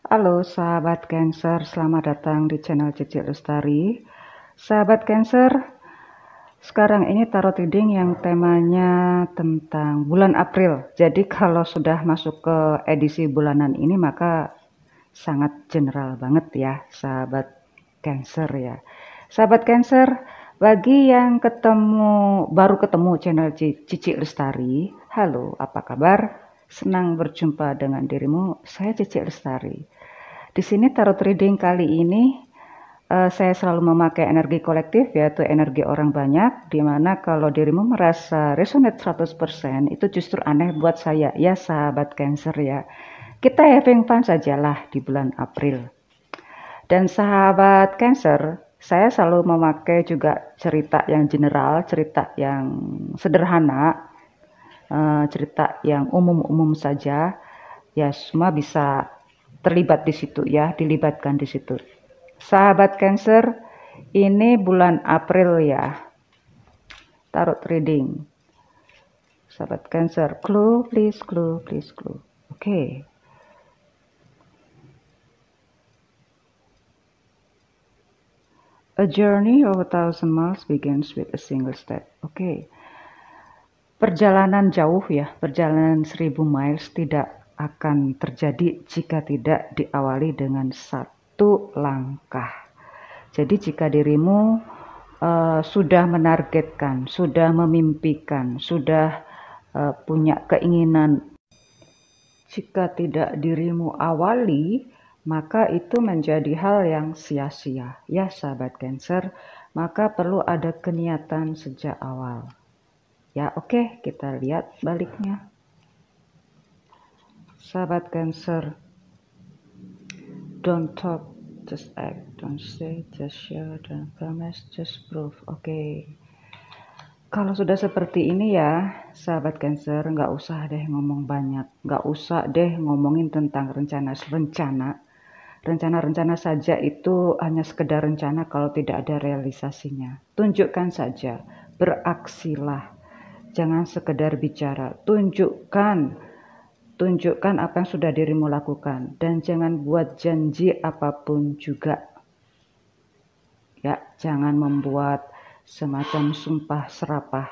Halo sahabat Cancer, selamat datang di channel Cici Lestari. Sahabat Cancer, sekarang ini tarot reading yang temanya tentang bulan April. Jadi kalau sudah masuk ke edisi bulanan ini maka sangat general banget ya sahabat Cancer ya. Sahabat Cancer, bagi yang baru ketemu channel Cici Lestari, halo, apa kabar? Senang berjumpa dengan dirimu, saya Cici Lestari. Di sini tarot reading kali ini saya selalu memakai energi kolektif, yaitu energi orang banyak, di mana kalau dirimu merasa resonate 100% itu justru aneh buat saya, ya sahabat Cancer ya. Kita having fun sajalah di bulan April. Dan sahabat Cancer, saya selalu memakai juga cerita yang general, cerita yang sederhana, cerita yang umum-umum saja. Ya, semua bisa terlibat di situ ya, dilibatkan di situ. Sahabat Cancer, ini bulan April ya. Tarot reading. Sahabat Cancer, clue please, clue please, clue. Oke. A journey of 1,000 miles begins with a single step. Oke. Perjalanan jauh ya, perjalanan 1,000 miles tidak akan terjadi jika tidak diawali dengan satu langkah. Jadi jika dirimu sudah menargetkan, sudah memimpikan, sudah punya keinginan, jika tidak dirimu awali, maka itu menjadi hal yang sia-sia. Ya sahabat Cancer, maka perlu ada keniatan sejak awal. Ya oke, kita lihat baliknya. Sahabat Cancer, don't talk, just act, don't say, just share, don't promise, just prove. Oke. Kalau sudah seperti ini ya, sahabat Cancer, nggak usah deh ngomong banyak, nggak usah deh ngomongin tentang rencana-rencana. Rencana-rencana saja itu hanya sekedar rencana kalau tidak ada realisasinya. Tunjukkan saja, beraksilah. Jangan sekedar bicara, tunjukkan apa yang sudah dirimu lakukan. Dan jangan buat janji apapun juga. Ya, jangan membuat semacam sumpah serapah.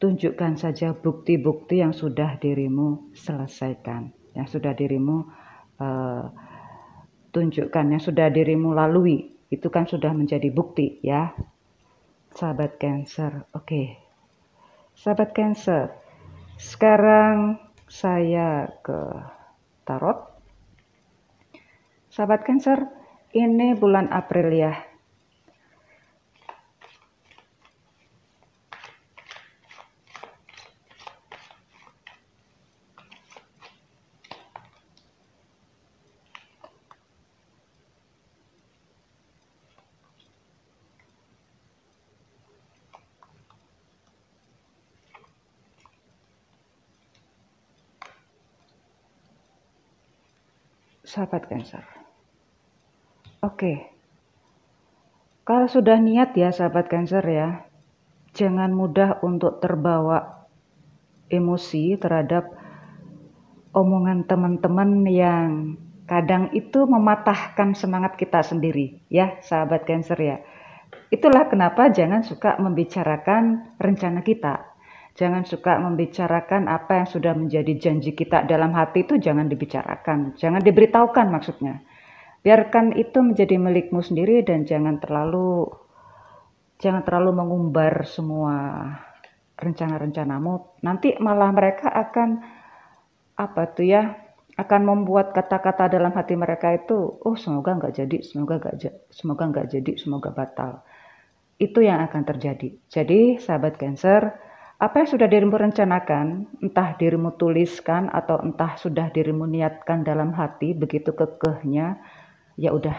Tunjukkan saja bukti-bukti yang sudah dirimu selesaikan, yang sudah dirimu tunjukkan, yang sudah dirimu lalui. Itu kan sudah menjadi bukti ya, sahabat Cancer. Oke, sahabat Cancer, sekarang saya ke tarot. Sahabat Cancer, ini bulan April ya. Sahabat Cancer. Oke. Kalau sudah niat ya sahabat Cancer ya, jangan mudah untuk terbawa emosi terhadap omongan teman-teman yang kadang itu mematahkan semangat kita sendiri ya sahabat Cancer ya. Itulah kenapa jangan suka membicarakan rencana kita. Jangan suka membicarakan apa yang sudah menjadi janji kita dalam hati, itu jangan dibicarakan, jangan diberitahukan maksudnya. Biarkan itu menjadi milikmu sendiri dan jangan terlalu mengumbar semua rencana-rencanamu. Nanti malah mereka akan akan membuat kata-kata dalam hati mereka itu, oh semoga nggak jadi, semoga nggak jadi, semoga batal. Itu yang akan terjadi. Jadi sahabat Cancer, apa yang sudah dirimu rencanakan, entah dirimu tuliskan atau entah sudah dirimu niatkan dalam hati, begitu kekehnya, ya udah,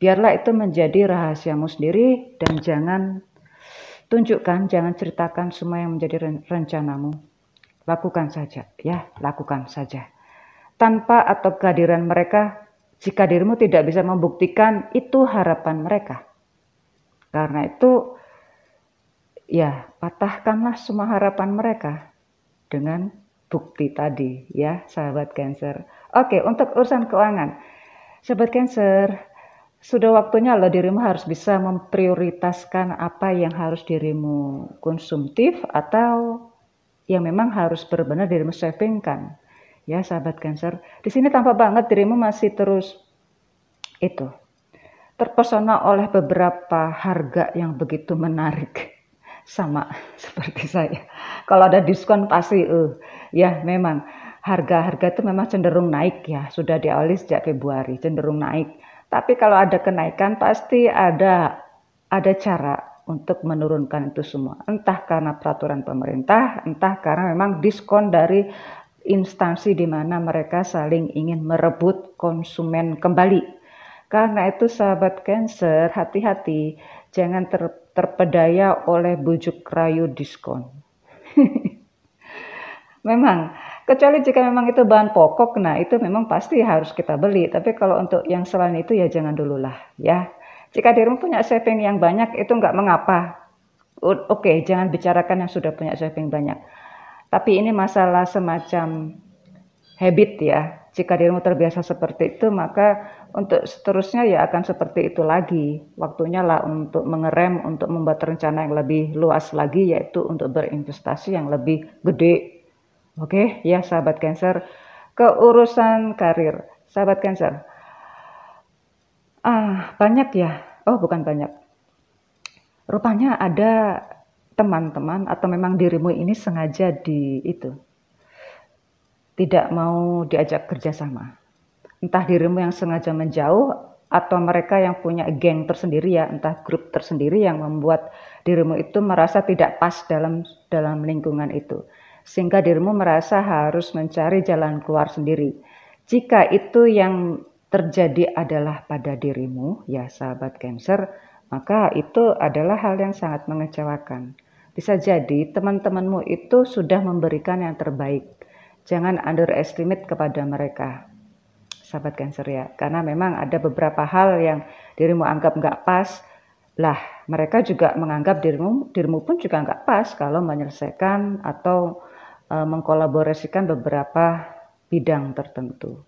biarlah itu menjadi rahasiamu sendiri dan jangan tunjukkan, jangan ceritakan semua yang menjadi rencanamu. Lakukan saja, ya, lakukan saja. Tanpa atau kehadiran mereka, jika dirimu tidak bisa membuktikan, itu harapan mereka. Karena itu, ya, patahkanlah semua harapan mereka dengan bukti tadi, ya, sahabat Cancer. Oke, untuk urusan keuangan. Sahabat Cancer, sudah waktunya loh dirimu harus bisa memprioritaskan apa yang harus dirimu konsumtif atau yang memang harus benar-benar dirimu savingkan. Ya, sahabat Cancer, di sini tampak banget dirimu masih terus itu terpesona oleh beberapa harga yang begitu menarik. Sama seperti saya. Kalau ada diskon pasti ya memang harga-harga itu memang cenderung naik ya. Sudah diawali sejak Februari cenderung naik. Tapi kalau ada kenaikan pasti ada cara untuk menurunkan itu semua. Entah karena peraturan pemerintah, entah karena memang diskon dari instansi di mana mereka saling ingin merebut konsumen kembali. Karena itu sahabat Cancer, hati-hati, jangan terpedaya oleh bujuk rayu diskon. Memang, kecuali jika memang itu bahan pokok, nah itu memang pasti harus kita beli. Tapi kalau untuk yang selain itu ya jangan dulu lah ya. Jika dirimu punya saving yang banyak itu nggak mengapa. Oke, jangan bicarakan yang sudah punya saving banyak. Tapi ini masalah semacam habit ya. Jika dirimu terbiasa seperti itu, maka untuk seterusnya ya akan seperti itu lagi. Waktunya lah untuk mengerem, untuk membuat rencana yang lebih luas lagi, yaitu untuk berinvestasi yang lebih gede. Oke, ya sahabat Cancer. Keurusan karir, sahabat Cancer. Banyak ya. Oh, bukan banyak. Rupanya ada teman-teman atau memang dirimu ini sengaja tidak mau diajak kerjasama. Entah dirimu yang sengaja menjauh atau mereka yang punya geng tersendiri ya, entah grup tersendiri yang membuat dirimu itu merasa tidak pas dalam lingkungan itu. Sehingga dirimu merasa harus mencari jalan keluar sendiri. Jika itu yang terjadi adalah pada dirimu, ya sahabat Cancer, maka itu adalah hal yang sangat mengecewakan. Bisa jadi teman-temanmu itu sudah memberikan yang terbaik. Jangan underestimate kepada mereka, sahabat Cancer ya. Karena memang ada beberapa hal yang dirimu anggap nggak pas, lah mereka juga menganggap dirimu pun juga nggak pas kalau menyelesaikan atau mengkolaborasikan beberapa bidang tertentu.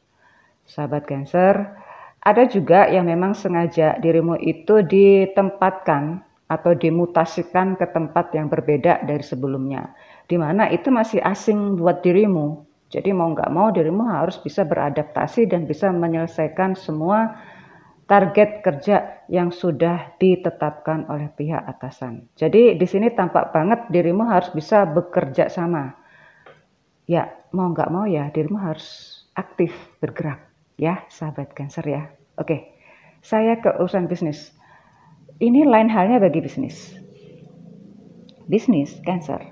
Sahabat Cancer, ada juga yang memang sengaja dirimu itu ditempatkan atau dimutasikan ke tempat yang berbeda dari sebelumnya, di mana itu masih asing buat dirimu. Jadi mau nggak mau dirimu harus bisa beradaptasi dan bisa menyelesaikan semua target kerja yang sudah ditetapkan oleh pihak atasan. Jadi di sini tampak banget dirimu harus bisa bekerja sama. Ya, mau nggak mau ya dirimu harus aktif bergerak ya, sahabat Cancer ya. Oke, saya ke urusan bisnis. Ini lain halnya bagi bisnis. Bisnis Cancer.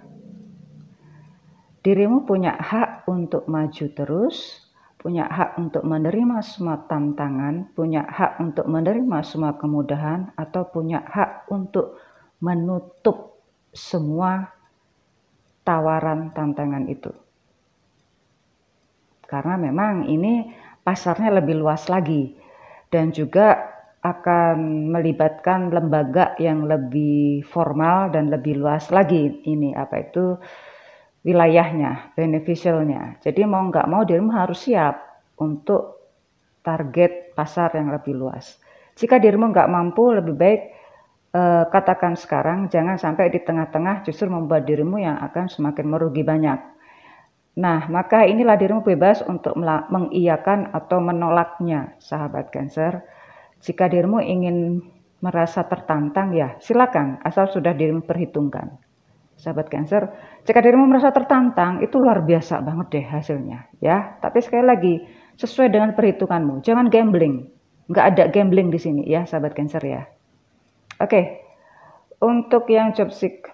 Dirimu punya hak untuk maju terus, punya hak untuk menerima semua tantangan, punya hak untuk menerima semua kemudahan, atau punya hak untuk menutup semua tawaran tantangan itu. Karena memang ini pasarnya lebih luas lagi dan juga akan melibatkan lembaga yang lebih formal dan lebih luas lagi ini wilayahnya, beneficialnya. Jadi mau nggak mau dirimu harus siap untuk target pasar yang lebih luas. Jika dirimu nggak mampu, lebih baik katakan sekarang, jangan sampai di tengah-tengah justru membuat dirimu yang akan semakin merugi banyak. Nah, maka inilah dirimu bebas untuk mengiyakan atau menolaknya, sahabat Cancer. Jika dirimu ingin merasa tertantang, ya silakan, asal sudah dirimu perhitungkan. Sahabat Cancer, jika dirimu merasa tertantang, itu luar biasa banget deh hasilnya, ya. Tapi sekali lagi, sesuai dengan perhitunganmu, jangan gambling. Nggak ada gambling di sini, ya, sahabat Cancer ya. Oke, untuk yang job seek.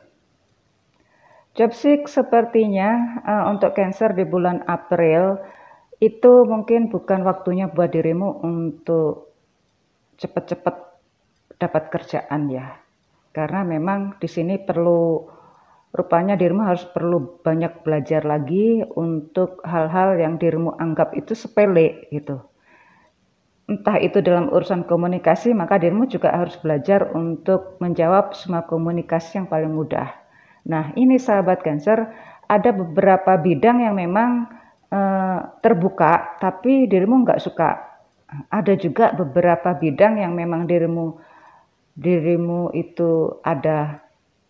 Job seek sepertinya untuk Cancer di bulan April, itu mungkin bukan waktunya buat dirimu untuk cepat-cepat dapat kerjaan ya. Karena memang di sini rupanya dirimu harus perlu banyak belajar lagi untuk hal-hal yang dirimu anggap itu sepele gitu. Entah itu dalam urusan komunikasi, maka dirimu juga harus belajar untuk menjawab semua komunikasi yang paling mudah. Nah, ini sahabat Cancer, ada beberapa bidang yang memang terbuka, tapi dirimu nggak suka. Ada juga beberapa bidang yang memang dirimu itu ada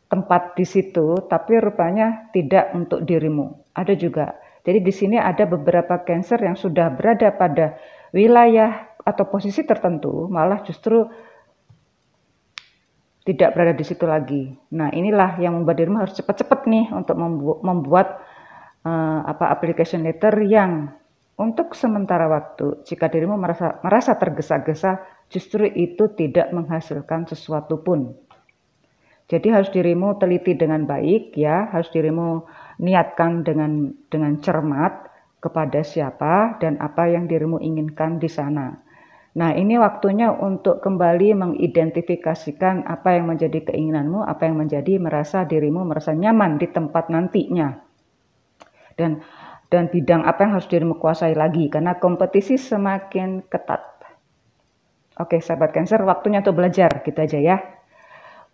tempat di situ, tapi rupanya tidak untuk dirimu. Ada juga. Jadi di sini ada beberapa Cancer yang sudah berada pada wilayah atau posisi tertentu, malah justru tidak berada di situ lagi. Nah, inilah yang membuat dirimu harus cepat-cepat nih untuk membuat application letter yang untuk sementara waktu, jika dirimu merasa tergesa-gesa, justru itu tidak menghasilkan sesuatu pun. Jadi harus dirimu teliti dengan baik ya, harus dirimu niatkan dengan cermat kepada siapa dan apa yang dirimu inginkan di sana. Nah, ini waktunya untuk kembali mengidentifikasikan apa yang menjadi keinginanmu, apa yang menjadi dirimu merasa nyaman di tempat nantinya. Dan bidang apa yang harus dirimu kuasai lagi, karena kompetisi semakin ketat. Oke, sahabat Cancer, waktunya untuk belajar, gitu aja ya.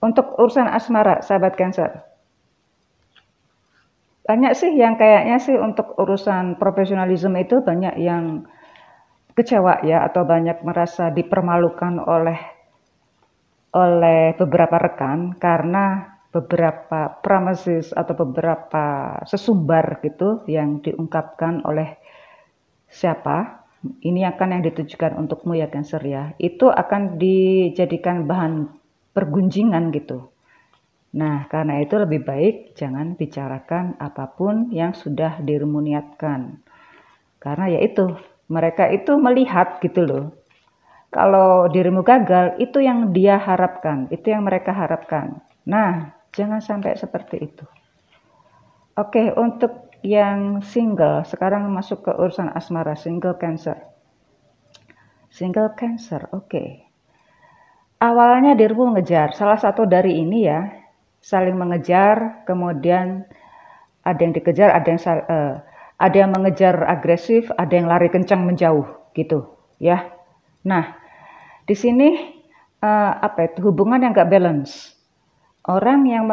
Untuk urusan asmara, sahabat Cancer, banyak sih yang kayaknya sih untuk urusan profesionalisme itu banyak yang kecewa ya, atau banyak merasa dipermalukan oleh beberapa rekan karena beberapa promises atau beberapa sesumbar gitu yang diungkapkan oleh siapa, ini akan yang ditujukan untukmu ya Cancer ya, itu akan dijadikan bahan pergunjingan gitu. Nah, karena itu lebih baik jangan bicarakan apapun yang sudah dirimu niatkan. Karena ya itu, mereka itu melihat gitu loh. Kalau dirimu gagal, itu yang dia harapkan, itu yang mereka harapkan. Nah, jangan sampai seperti itu. Oke, untuk yang single, sekarang masuk ke urusan asmara, single Cancer. Single Cancer, oke. Awalnya dirimu mengejar, salah satu dari ini ya, saling mengejar, kemudian ada yang dikejar, ada yang mengejar agresif, ada yang lari kencang menjauh, gitu, ya. Nah, di sini hubungan yang gak balance. Orang yang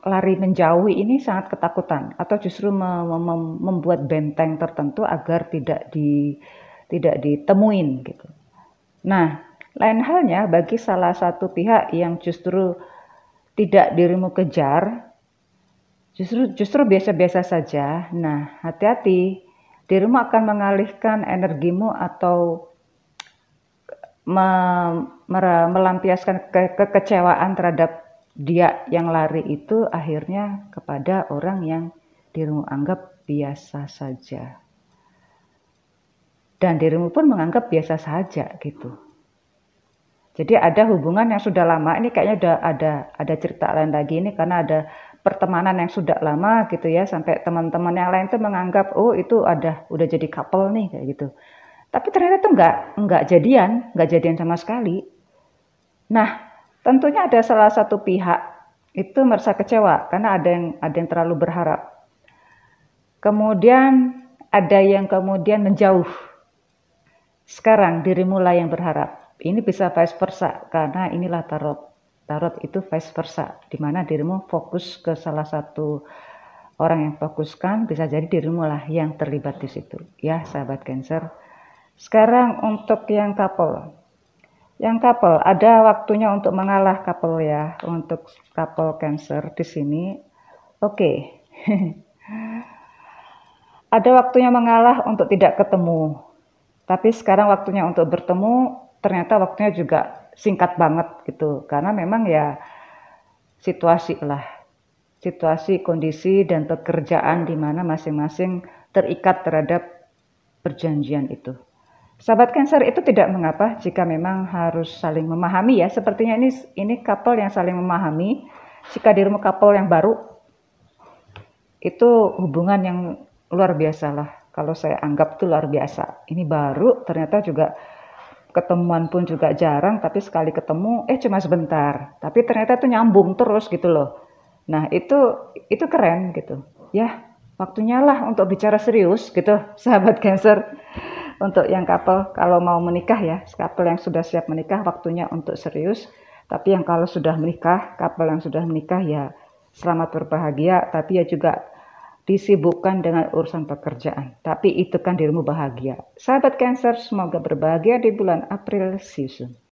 lari menjauhi ini sangat ketakutan atau justru membuat benteng tertentu agar tidak ditemuin gitu. Nah, lain halnya bagi salah satu pihak yang justru tidak dirimu kejar, justru biasa-biasa saja. Nah, hati-hati, dirimu akan mengalihkan energimu atau melampiaskan kekecewaan terhadap dia yang lari itu akhirnya kepada orang yang dirimu anggap biasa saja. Dan dirimu pun menganggap biasa saja gitu. Jadi ada hubungan yang sudah lama, ini kayaknya ada cerita lain lagi ini karena ada pertemanan yang sudah lama gitu ya, sampai teman-teman yang lain tuh menganggap oh itu udah jadi couple nih kayak gitu. Tapi ternyata itu enggak jadian sama sekali. Nah, tentunya ada salah satu pihak itu merasa kecewa karena ada yang terlalu berharap. Kemudian ada yang kemudian menjauh. Sekarang dirimu lah yang berharap. Ini bisa vice versa karena inilah tarot. Tarot itu vice versa, di mana dirimu fokus ke salah satu orang yang fokuskan, bisa jadi dirimu lah yang terlibat di situ. Ya, sahabat Cancer. Sekarang untuk yang couple. Yang couple, ada waktunya untuk mengalah couple ya, untuk couple Cancer di sini. Oke. Ada waktunya mengalah untuk tidak ketemu. Tapi sekarang waktunya untuk bertemu, ternyata waktunya juga singkat banget gitu. Karena memang ya situasi, kondisi, dan pekerjaan di mana masing-masing terikat terhadap perjanjian itu. Sahabat Cancer, itu tidak mengapa jika memang harus saling memahami ya. Sepertinya ini couple yang saling memahami. Jika dirimu couple yang baru, itu hubungan yang luar biasa lah. Kalau saya anggap itu luar biasa. Ini baru, ternyata juga ketemuan pun juga jarang, tapi sekali ketemu, cuma sebentar. Tapi ternyata itu nyambung terus gitu loh. Nah itu keren gitu. Ya, waktunya lah untuk bicara serius gitu, sahabat Cancer. Untuk yang couple, kalau mau menikah ya, couple yang sudah siap menikah, waktunya untuk serius. Tapi yang kalau sudah menikah, couple yang sudah menikah ya selamat berbahagia, tapi ya juga disibukkan dengan urusan pekerjaan, tapi itu kan dirimu bahagia. Sahabat Cancer, semoga berbahagia di bulan April. See you soon.